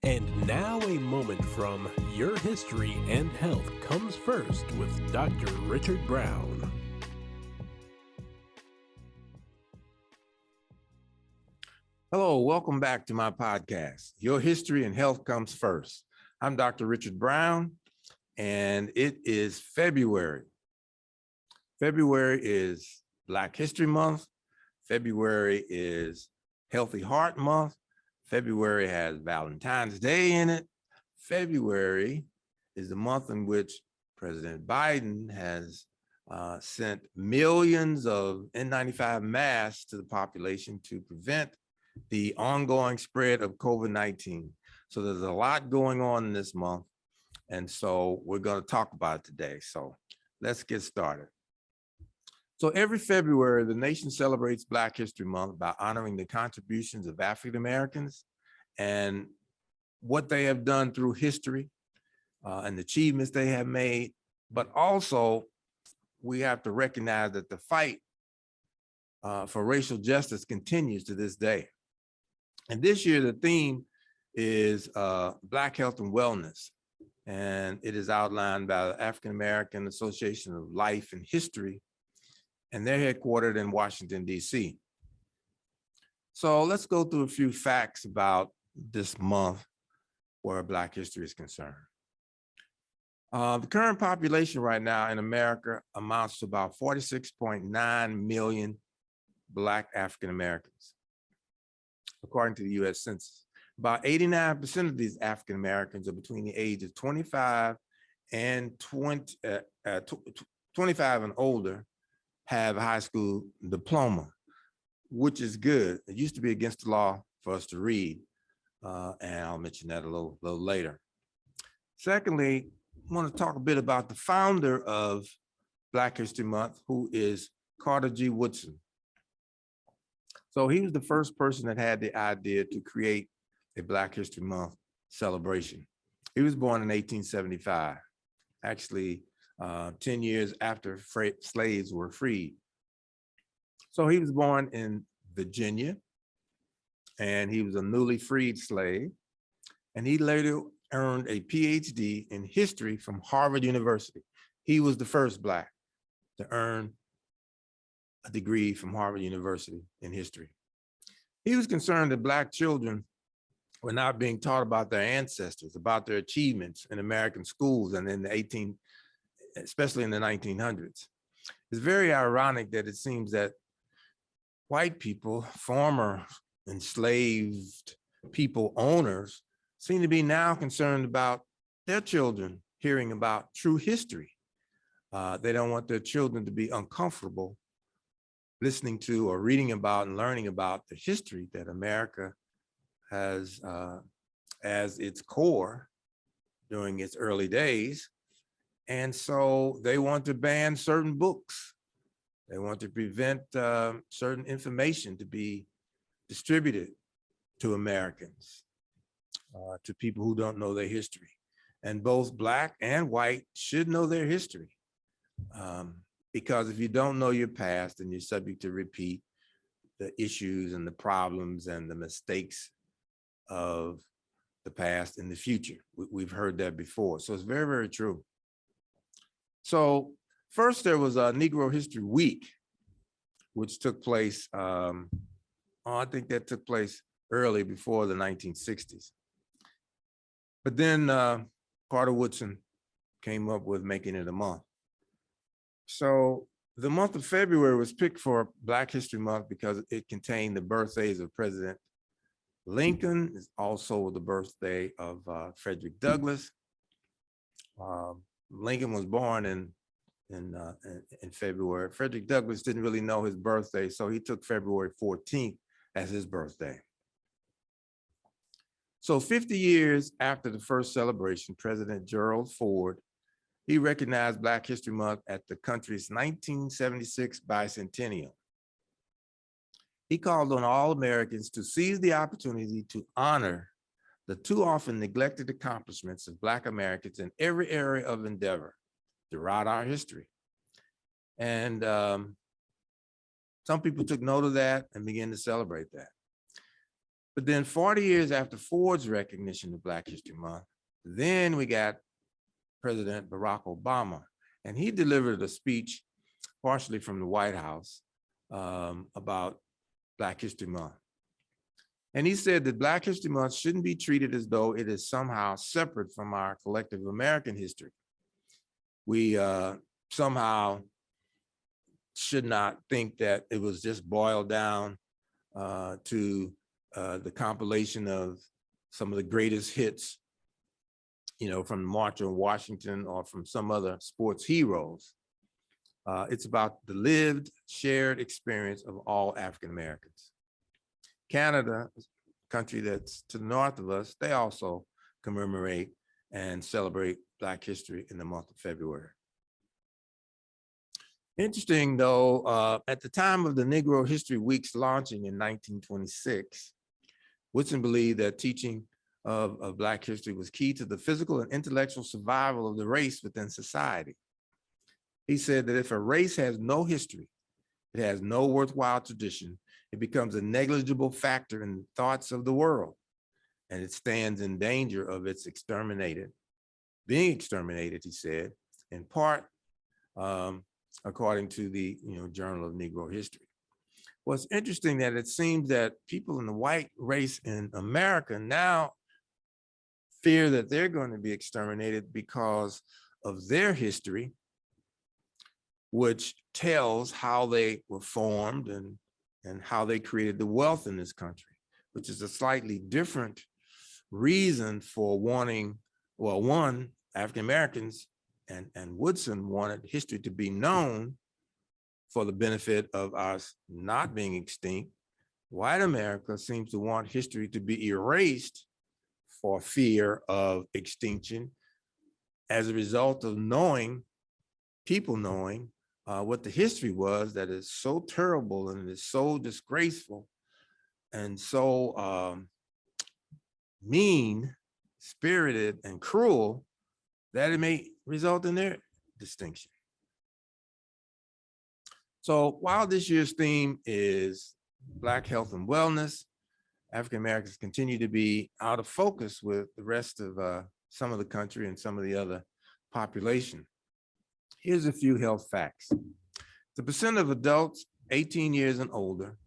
And now a moment from Your History and Health comes first with Dr. Richard Brown. Hello, welcome back to my podcast. Your History and Health comes first. I'm Dr. Richard Brown, and it is February. February is Black History Month. February is Healthy Heart Month. February has Valentine's Day in it. February is the month in which President Biden has sent millions of N95 masks to the population to prevent the ongoing spread of COVID-19. So there's a lot going on in this month. And so we're going to talk about it today. So let's get started. So every February, the nation celebrates Black History Month by honoring the contributions of African Americans and what they have done through history and the achievements they have made. But also, we have to recognize that the fight for racial justice continues to this day. And this year, the theme is Black Health and Wellness. And it is outlined by the African American Association of Life and History, and they're headquartered in Washington, D.C. So let's go through a few facts about this month where Black history is concerned. The current population right now in America amounts to about 46.9 million Black African Americans, according to the U.S. Census. About 89% of these African Americans are between the age of 25 and 25 and older, have a high school diploma, which is good. It used to be against the law for us to read, and I'll mention that a little later. Secondly, I want to talk a bit about the founder of Black History Month, who is Carter G. Woodson. So he was the first person that had the idea to create a Black History Month celebration. He was born in 1875, actually 10 years after slaves were freed. So he was born in Virginia, and he was a newly freed slave. And he later earned a PhD in history from Harvard University. He was the first Black to earn a degree from Harvard University in history. He was concerned that Black children were not being taught about their ancestors, about their achievements in American schools and in the especially in the 1900s. It's very ironic that it seems that white people, former enslaved people owners, seem to be now concerned about their children hearing about true history. They don't want their children to be uncomfortable listening to or reading about and learning about the history that America has as its core during its early days. And so they want to ban certain books. They want to prevent certain information to be distributed to Americans, to people who don't know their history. And both Black and white should know their history. Because if you don't know your past, then you're subject to repeat the issues and the problems and the mistakes of the past in the future. We've heard that before. So it's very, very true. So first there was a Negro History Week, which took place, I think that took place early before the 1960s. But then Carter Woodson came up with making it a month. So the month of February was picked for Black History Month because it contained the birthdays of President Lincoln. It's also the birthday of Frederick Douglass. Lincoln was born in February. Frederick Douglass didn't really know his birthday, so he took February 14th as his birthday. So 50 years after the first celebration, President Gerald Ford, he recognized Black History Month at the country's 1976 bicentennial. He called on all Americans to seize the opportunity to honor the too often neglected accomplishments of Black Americans in every area of endeavor throughout our history. And some people took note of that and began to celebrate that. But then 40 years after Ford's recognition of Black History Month, then we got President Barack Obama, and he delivered a speech partially from the White House about Black History Month. And he said that Black History Month shouldn't be treated as though it is somehow separate from our collective American history. We somehow should not think that it was just boiled down to the compilation of some of the greatest hits, from the March on Washington or from some other sports heroes. It's about the lived, shared experience of all African Americans. Canada, a country that's to the north of us, they also commemorate and celebrate Black history in the month of February. Interesting though, at the time of the Negro History Week's launching in 1926, Woodson believed that teaching of Black history was key to the physical and intellectual survival of the race within society. He said that if a race has no history, it has no worthwhile tradition, it becomes a negligible factor in the thoughts of the world, and it stands in danger of being exterminated, he said, in part, according to the Journal of Negro History. Well, it's interesting that it seems that people in the white race in America now fear that they're going to be exterminated because of their history, which tells how they were formed and how they created the wealth in this country, which is a slightly different reason for wanting, well, one, African Americans and Woodson wanted history to be known for the benefit of us not being extinct. White America seems to want history to be erased for fear of extinction as a result of people knowing what the history was that is so terrible and is so disgraceful and so mean-spirited and cruel that it may result in their distinction. So while this year's theme is Black health and wellness, African Americans continue to be out of focus with the rest of some of the country and some of the other population. Here's a few health facts. The percent of adults 18 years and older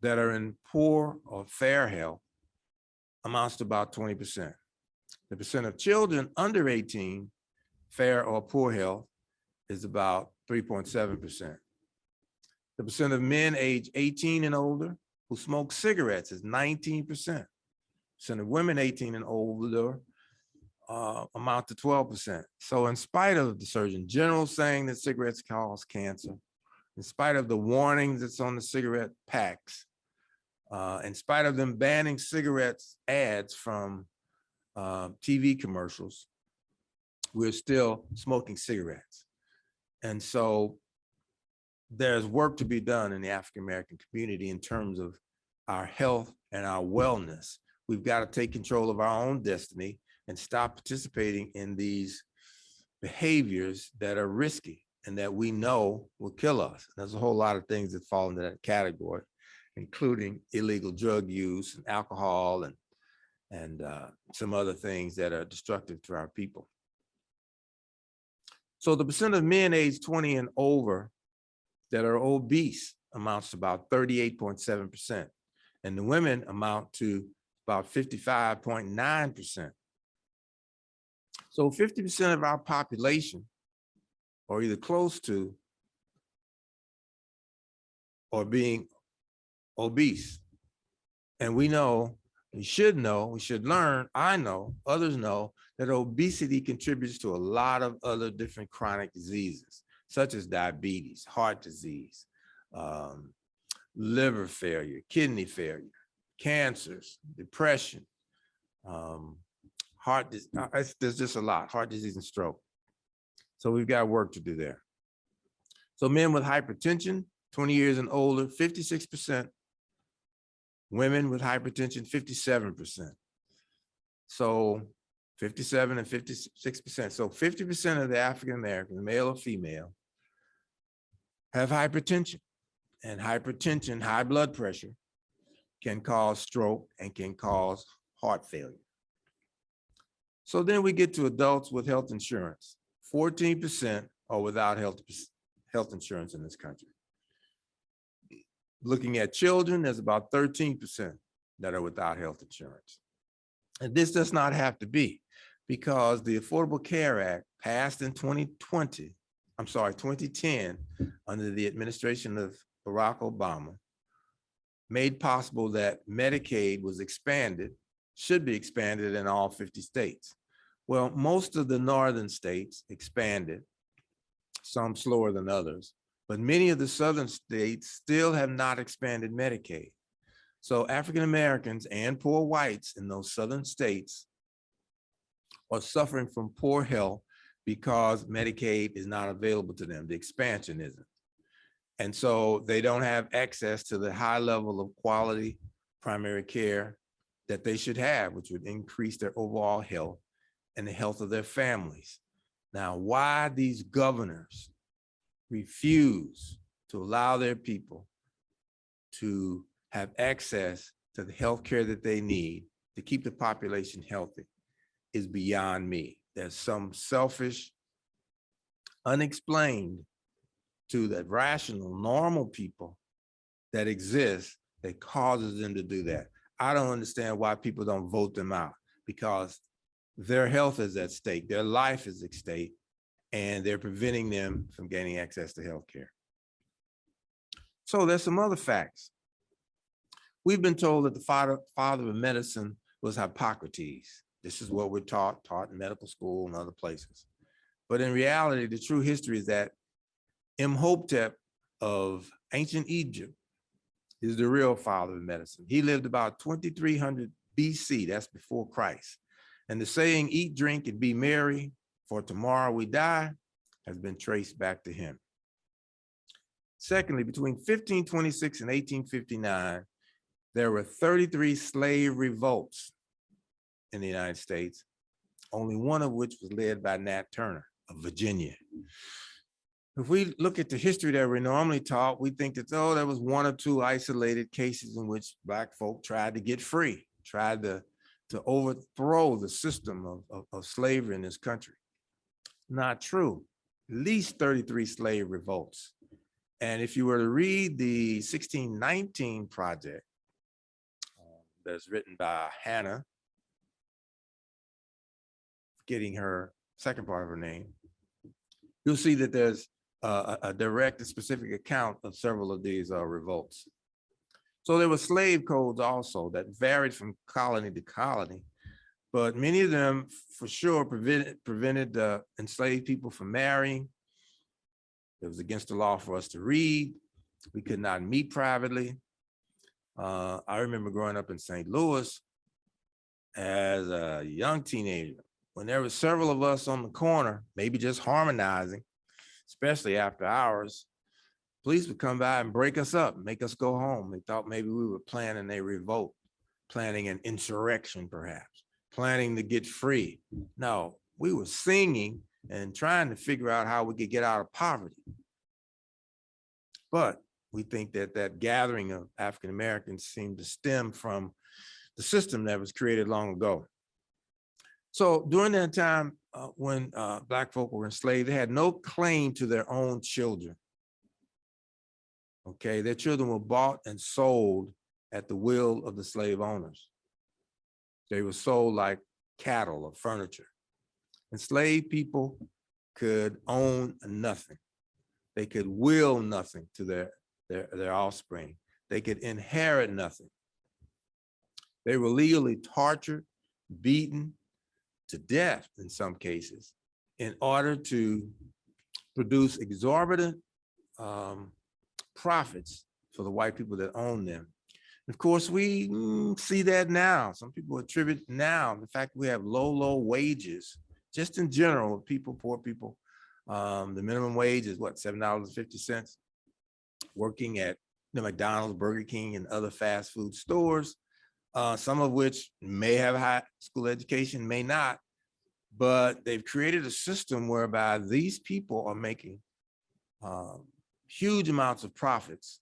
that are in poor or fair health amounts to about 20%. The percent of children under 18, fair or poor health, is about 3.7%. The percent of men age 18 and older who smoke cigarettes is 19%. Percent of women 18 and older amount to 12%. So in spite of the Surgeon General saying that cigarettes cause cancer, in spite of the warnings that's on the cigarette packs, in spite of them banning cigarettes ads from TV commercials, we're still smoking cigarettes. And so there's work to be done in the African-American community in terms of our health and our wellness. We've got to take control of our own destiny and stop participating in these behaviors that are risky and that we know will kill us. There's a whole lot of things that fall into that category, including illegal drug use and alcohol and some other things that are destructive to our people. So the percent of men aged 20 and over that are obese amounts to about 38.7%, and the women amount to about 55.9%. So 50% of our population are either close to or being obese. And we know, we should learn, I know, others know, that obesity contributes to a lot of other different chronic diseases, such as diabetes, heart disease, liver failure, kidney failure, cancers, depression, there's just a lot, heart disease and stroke. So we've got work to do there. So men with hypertension, 20 years and older, 56%. Women with hypertension, 57%. So 57 and 56%. So 50% of the African Americans, male or female, have hypertension. And hypertension, high blood pressure, can cause stroke and can cause heart failure. So then we get to adults with health insurance. 14% are without health insurance in this country. Looking at children, there's about 13% that are without health insurance. And this does not have to be, because the Affordable Care Act passed in 2010, under the administration of Barack Obama, made possible that Medicaid was expanded, should be expanded in all 50 states. Well, most of the northern states expanded, some slower than others, but many of the southern states still have not expanded Medicaid. So African Americans and poor whites in those southern states are suffering from poor health because Medicaid is not available to them. The expansion isn't. And so they don't have access to the high level of quality primary care that they should have, which would increase their overall health and the health of their families. Now, why these governors refuse to allow their people to have access to the health care that they need to keep the population healthy is beyond me. There's some selfish, unexplained to the rational, normal people that exist that causes them to do that. I don't understand why people don't vote them out, because their health is at stake, their life is at stake, and they're preventing them from gaining access to health care. So there's some other facts. We've been told that the father of medicine was Hippocrates. This is what we're taught in medical school and other places. But in reality, the true history is that Imhotep of ancient Egypt is the real father of medicine. He lived about 2300 BC, that's before Christ. And the saying, eat, drink, and be merry, for tomorrow we die, has been traced back to him. Secondly, between 1526 and 1859, there were 33 slave revolts in the United States, only one of which was led by Nat Turner of Virginia. If we look at the history that we're normally taught, we think that, oh, there was one or two isolated cases in which Black folk tried to get free, tried to overthrow the system of slavery in this country. Not true. At least 33 slave revolts. And if you were to read the 1619 project that's written by Hannah, getting her second part of her name, you'll see that there's a direct and specific account of several of these revolts. So there were slave codes also that varied from colony to colony, but many of them for sure prevented enslaved people from marrying. It was against the law for us to read. We could not meet privately. I remember growing up in St. Louis as a young teenager, when there were several of us on the corner, maybe just harmonizing, especially after hours, police would come by and break us up, make us go home. They thought maybe we were planning a revolt, planning an insurrection perhaps, planning to get free. No, we were singing and trying to figure out how we could get out of poverty. But we think that that gathering of African Americans seemed to stem from the system that was created long ago. So during that time, when Black folk were enslaved, they had no claim to their own children. Okay, their children were bought and sold at the will of the slave owners. They were sold like cattle or furniture. Enslaved people could own nothing. They could will nothing to their offspring. They could inherit nothing. They were legally tortured, beaten to death in some cases in order to produce exorbitant profits for the white people that own them. Of course, we see that now. Some people attribute now the fact we have low wages, just in general, people, poor people. The minimum wage is what, $7.50, working at McDonald's, Burger King, and other fast food stores, some of which may have a high school education, may not, but they've created a system whereby these people are making huge amounts of profits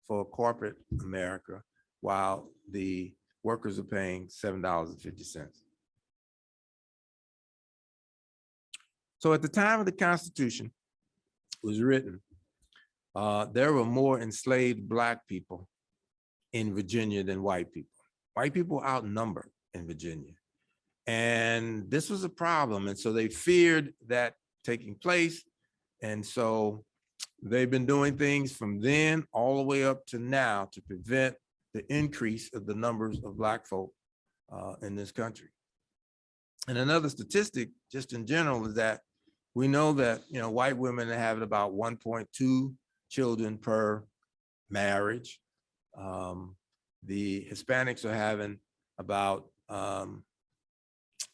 for corporate America while the workers are paying $7.50. So at the time of the Constitution was written, there were more enslaved Black people in Virginia than white people. White people outnumbered in Virginia. And this was a problem. And so they feared that taking place. And so they've been doing things from then all the way up to now to prevent the increase of the numbers of Black folk in this country. And another statistic, just in general, is that we know that, you know, white women are having about 1.2 children per marriage. The Hispanics are having about, or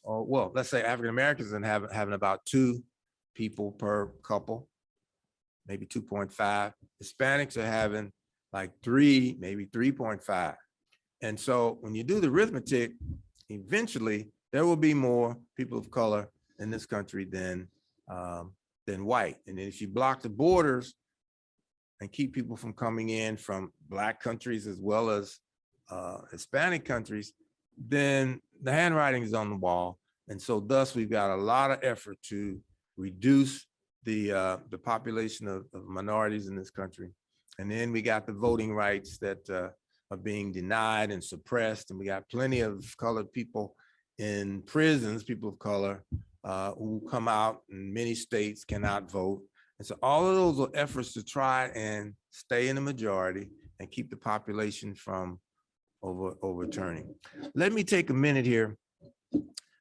well, let's say African Americans are having about 2 people per couple, maybe 2.5. Hispanics are having like 3, maybe 3.5. And so when you do the arithmetic, eventually there will be more people of color in this country than white. And if you block the borders and keep people from coming in from Black countries as well as Hispanic countries, then the handwriting is on the wall. And so thus we've got a lot of effort to reduce the population of minorities in this country. And then we got the voting rights that are being denied and suppressed. And we got plenty of colored people in prisons, people of color who come out in many states cannot vote. And so all of those are efforts to try and stay in the majority and keep the population from overturning. Let me take a minute here.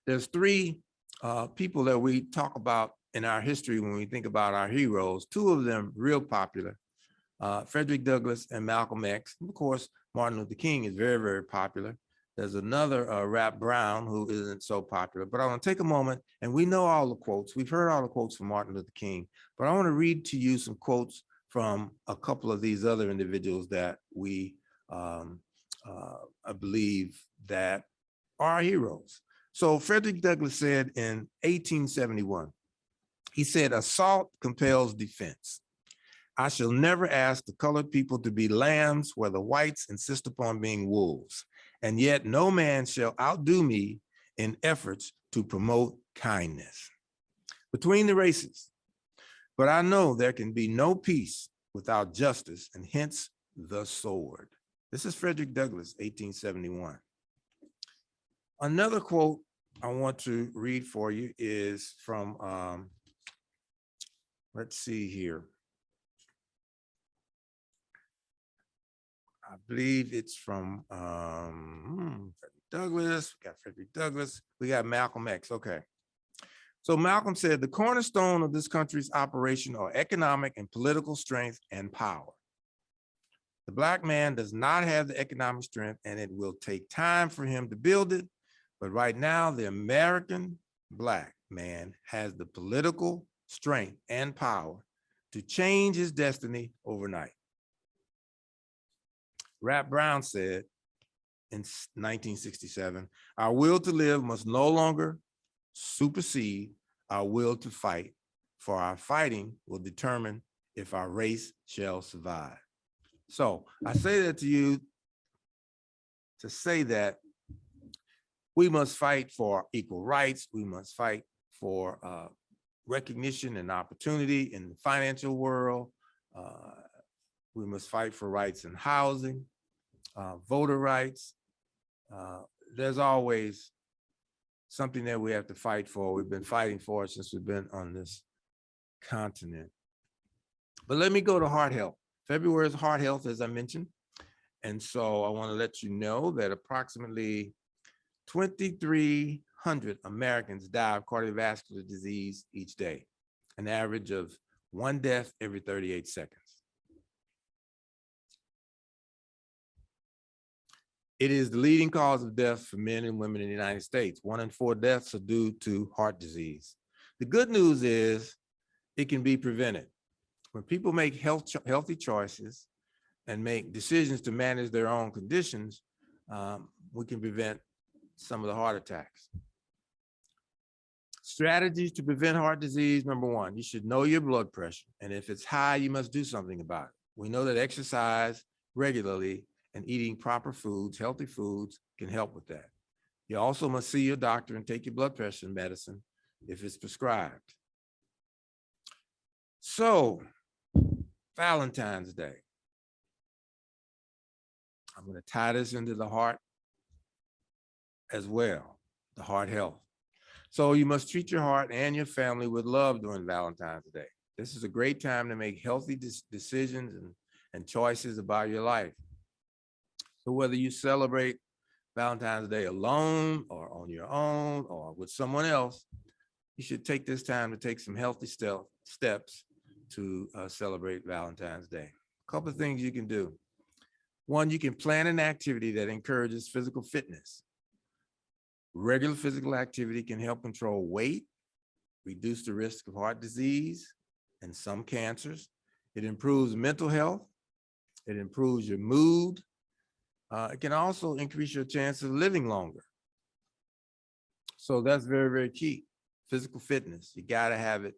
There's 3 people that we talk about in our history when we think about our heroes. 2 of them real popular, Frederick Douglass and Malcolm X. Of course, Martin Luther King is very, very popular. There's another Rap Brown who isn't so popular, but I want to take a moment, and we know all the quotes. We've heard all the quotes from Martin Luther King, but I want to read to you some quotes from a couple of these other individuals that we I believe that are heroes. So Frederick Douglass said in 1871, he said, "Assault compels defense. I shall never ask the colored people to be lambs where the whites insist upon being wolves. And yet no man shall outdo me in efforts to promote kindness between the races. But I know there can be no peace without justice, and hence the sword." This is Frederick Douglass, 1871. Another quote I want to read for you is from, let's see here. I believe it's from Frederick Douglass. We got Frederick Douglass. We got Malcolm X. Okay. So Malcolm said, "The cornerstone of this country's operation are economic and political strength and power. The Black man does not have the economic strength, and it will take time for him to build it. But right now, the American Black man has the political strength and power to change his destiny overnight." Rap Brown said in 1967, "Our will to live must no longer supersede our will to fight, for our fighting will determine if our race shall survive." So I say that to you to say that we must fight for equal rights. We must fight for recognition and opportunity in the financial world. We must fight for rights in housing, voter rights. There's always something that we have to fight for. We've been fighting for it since we've been on this continent. But let me go to heart health. February is heart health, as I mentioned. And so I want to let you know that approximately 2,300 Americans die of cardiovascular disease each day, an average of 1 death every 38 seconds. It is the leading cause of death for men and women in the United States. 1 in 4 deaths are due to heart disease. The good news is it can be prevented. When people make healthy choices and make decisions to manage their own conditions, we can prevent some of the heart attacks. Strategies to prevent heart disease. Number 1, you should know your blood pressure. And if it's high, you must do something about it. We know that exercise regularly and eating proper foods, healthy foods, can help with that. You also must see your doctor and take your blood pressure medicine if it's prescribed. So, Valentine's Day. I'm going to tie this into the heart as well, the heart health. So you must treat your heart and your family with love during Valentine's Day. This is a great time to make healthy decisions and choices about your life. So whether you celebrate Valentine's Day alone or on your own or with someone else, you should take this time to take some healthy steps to celebrate Valentine's Day. A couple of things you can do. One, you can plan an activity that encourages physical fitness. Regular physical activity can help control weight, reduce the risk of heart disease and some cancers. It improves mental health. It improves your mood. It can also increase your chance of living longer. So that's very, very key. Physical fitness, you got to have it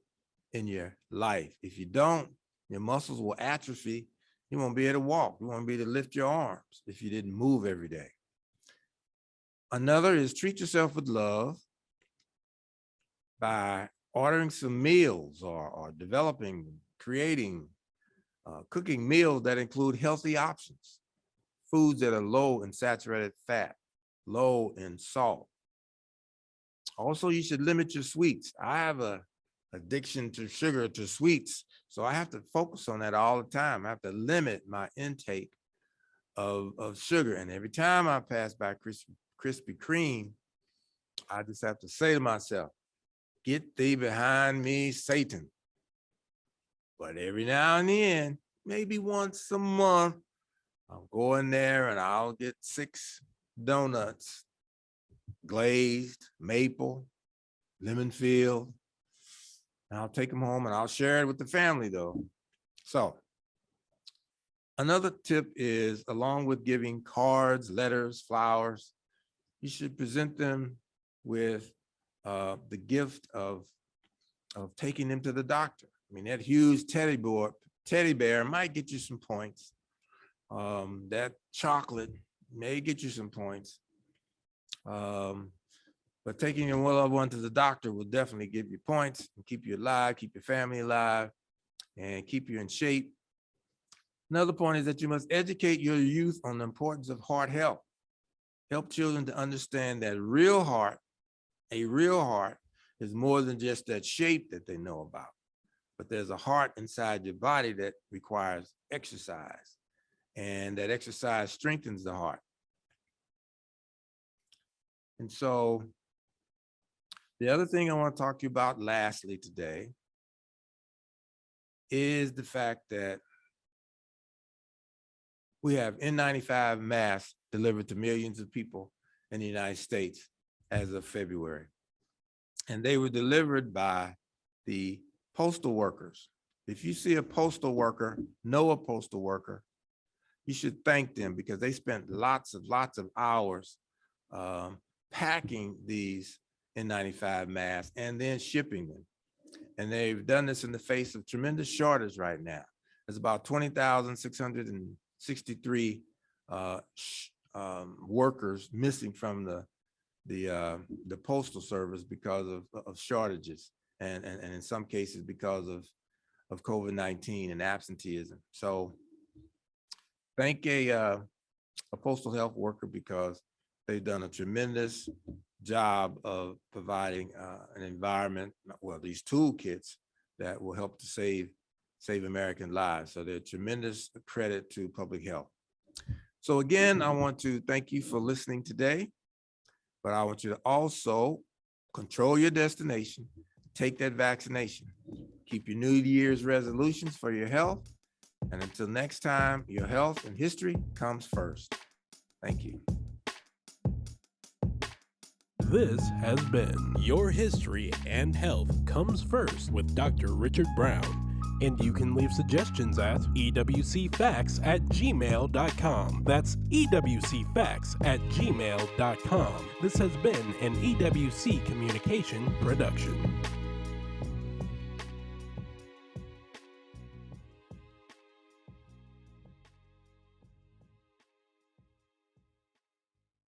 in your life. If you don't, your muscles will atrophy. You won't be able to walk. You won't be able to lift your arms if you didn't move every day. Another is treat yourself with love by ordering some meals or developing, creating, cooking meals that include healthy options, foods that are low in saturated fat, low in salt. Also, you should limit your sweets. I have a addiction to sugar, to sweets, so I have to focus on that all the time. I have to limit my intake of sugar. And every time I pass by Krispy Kreme, I just have to say to myself, get thee behind me, Satan. But every now and then, maybe once a month, I'll go in there and I'll get 6 donuts, glazed, maple, lemon field. And I'll take them home and I'll share it with the family though. So another tip is, along with giving cards, letters, flowers, you should present them with the gift of taking them to the doctor. I mean, that huge teddy bear might get you some points. That chocolate may get you some points. But taking your loved one to the doctor will definitely give you points and keep you alive, keep your family alive, and keep you in shape. Another point is that you must educate your youth on the importance of heart health. Help children to understand that a real heart is more than just that shape that they know about, but there's a heart inside your body that requires exercise, and that exercise strengthens the heart. And so the other thing I want to talk to you about lastly today is the fact that we have N95 masks delivered to millions of people in the United States as of February. And they were delivered by the postal workers. If you see a postal worker, know a postal worker, you should thank them, because they spent lots of hours packing these N95 masks and then shipping them. And they've done this in the face of tremendous shortage right now. There's about 20,663 workers missing from the postal service because of shortages, and in some cases because of COVID-19 and absenteeism. So thank a postal health worker, because they've done a tremendous job of providing an environment, well, these toolkits that will help to save American lives. So they're a tremendous credit to public health. So again, I want to thank you for listening today, but I want you to also control your destination, take that vaccination, keep your New Year's resolutions for your health, and until next time, your health and history comes first. Thank you. This has been Your History and Health Comes First with Dr. Richard Brown. And you can leave suggestions at ewcfacts@gmail.com. That's ewcfacts@gmail.com. This has been an EWC Communication production.